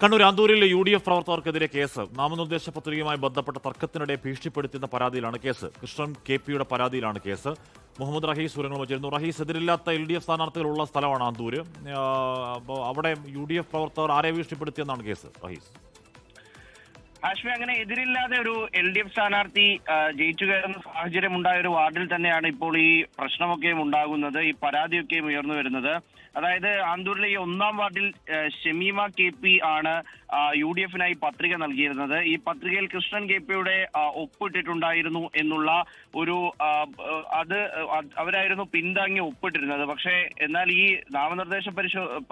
കണ്ണൂർ ആന്തൂരിലെ UDF പ്രവർത്തകർക്കെതിരെ case. നാമനിർദ്ദേശ പത്രികയുമായി ബന്ധപ്പെട്ട തർക്കത്തിനിടെ ഭീഷണിപ്പെടുത്തുന്ന പരാതിയിലാണ് കേസ്. കൃഷ്ണൻ KPയുടെ പരാതിയിലാണ് കേസ്. മുഹമ്മദ് റഹീസ് വിവരങ്ങൾ വച്ചിരുന്നു. റഹീസ്, എതിരില്ലാത്ത LDF സ്ഥാനാർത്ഥികളുള്ള സ്ഥലമാണ് ആന്തൂര്. അപ്പോൾ അവിടെ UDF പ്രവർത്തകർ ആരെ ഭീഷണിപ്പെടുത്തിയെന്നാണ് കേസ്. റഹീസ്, ഹാഷ്മി, അങ്ങനെ എതിരില്ലാതെ ഒരു LDF സ്ഥാനാർത്ഥി ജയിച്ചു കയറുന്ന സാഹചര്യം ഉണ്ടായ ഒരു വാർഡിൽ തന്നെയാണ് ഇപ്പോൾ ഈ പ്രശ്നമൊക്കെയും ഉണ്ടാകുന്നത്, ഈ പരാതിയൊക്കെയും ഉയർന്നു വരുന്നത്. അതായത് ആന്തൂരിലെ ഈ 1-ാം വാർഡിൽ ഷമീമ KP ആണ് UDFനായി പത്രിക നൽകിയിരുന്നത്. ഈ പത്രികയിൽ കൃഷ്ണൻ KPയുടെ ഒപ്പിട്ടിട്ടുണ്ടായിരുന്നു എന്നുള്ള ഒരു അവരായിരുന്നു പിന്താങ്ങി ഒപ്പിട്ടിരുന്നത്. പക്ഷേ എന്നാൽ ഈ നാമനിർദ്ദേശ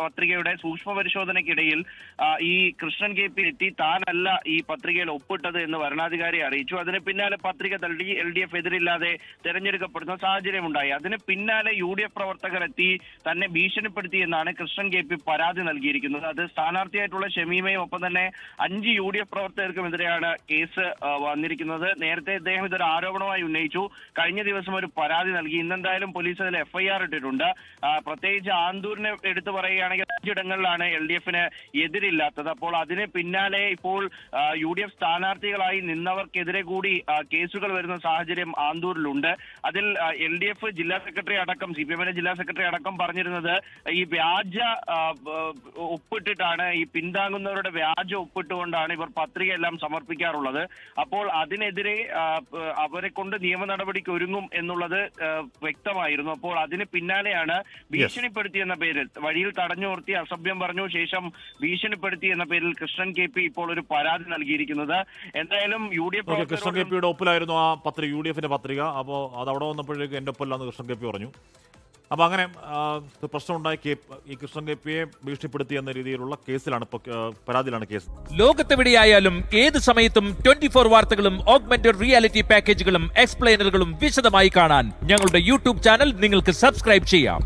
പത്രികയുടെ സൂക്ഷ്മ പരിശോധനയ്ക്കിടയിൽ ഈ കൃഷ്ണൻ KP എത്തി താനല്ല ഈ പത്രികയിൽ ഒപ്പിട്ടത് എന്ന് വരണാധികാരി അറിയിച്ചു. അതിന് പിന്നാലെ പത്രിക തള്ളി LDF എതിരില്ലാതെ തെരഞ്ഞെടുക്കപ്പെടുന്ന സാഹചര്യമുണ്ടായി. അതിന് പിന്നാലെ UDF പ്രവർത്തകർ എത്തി തന്നെ ഭീഷണിപ്പെടുത്തി എന്നാണ് കൃഷ്ണൻ KP പരാതി നൽകിയിരിക്കുന്നത്. അത് സ്ഥാനാർത്ഥിയായിട്ടുള്ള ഷമീമയും ഒപ്പം തന്നെ 5 UDF പ്രവർത്തകർക്കുമെതിരെയാണ് കേസ് വന്നിരിക്കുന്നത്. നേരത്തെ അദ്ദേഹം ഇതൊരു ആരോപണമായി ഉന്നയിച്ചു. കഴിഞ്ഞ ദിവസം ഒരു പരാതി നൽകി. ഇന്നെന്തായാലും പോലീസ് അതിൽ FIR ഇട്ടിട്ടുണ്ട്. പ്രത്യേകിച്ച് ആന്തൂരിനെ എടുത്തു പറയുകയാണെങ്കിൽ 5 ഇടങ്ങളിലാണ് LDFന് എതിരില്ലാത്തത്. അപ്പോൾ അതിന് പിന്നാലെ ഇപ്പോൾ UDF സ്ഥാനാർത്ഥികളായി നിന്നവർക്കെതിരെ കൂടി കേസുകൾ വരുന്ന സാഹചര്യം ആന്തൂരിലുണ്ട്. അതിൽ LDF ജില്ലാ സെക്രട്ടറി അടക്കം, CPMന്റെ ജില്ലാ സെക്രട്ടറി അടക്കം പറഞ്ഞിരുന്നത് ഈ വ്യാജ ഒപ്പിട്ടിട്ടാണ്, ഈ പിന്താങ്ങുന്നവരുടെ വ്യാജ ഒപ്പിട്ടുകൊണ്ടാണ് ഇവർ പത്രികയെല്ലാം സമർപ്പിക്കാറുള്ളത്. അപ്പോൾ അതിനെതിരെ അവരെ കൊണ്ട് നിയമ നടപടിക്ക് ഒരുങ്ങും എന്നുള്ളത് വ്യക്തമായിരുന്നു. അപ്പോൾ അതിന് പിന്നാലെയാണ് ഭീഷണിപ്പെടുത്തി എന്ന പേരിൽ, വഴിയിൽ തടഞ്ഞു നിർത്തി അസഭ്യം പറഞ്ഞു ശേഷം ഭീഷണിപ്പെടുത്തി എന്ന പേരിൽ കൃഷ്ണൻ KP ഇപ്പോൾ ഒരു പരാതി നൽകിയിരിക്കുന്നത്. എന്തായാലും UDF കൃഷ്ണൻ KPയുടെ ഒപ്പിലായിരുന്നു ആ പത്രിക, UDFന്റെ പത്രിക. അപ്പോൾ അത് അവിടെ വന്നപ്പോഴേക്കും എന്റെ ഒപ്പമില്ലാന്ന് കൃഷ്ണൻ KP പറഞ്ഞു. അപ്പൊ അങ്ങനെ പ്രശ്നമുണ്ടായി. ഈ കൃഷ്ണൻ KPയെ ഭീഷണിപ്പെടുത്തി എന്ന രീതിയിലുള്ള കേസിലാണ്, പരാതിയിലാണ് കേസ്. ലോകത്തെവിടെയായാലും ഏത് സമയത്തും 24 വാർത്തകളും ഓഗ്മെന്റഡ് റിയാലിറ്റി പാക്കേജുകളും എക്സ്പ്ലെയിനറുകളും വിശദമായി കാണാൻ ഞങ്ങളുടെ YouTube ചാനൽ നിങ്ങൾക്ക് സബ്സ്ക്രൈബ് ചെയ്യാം.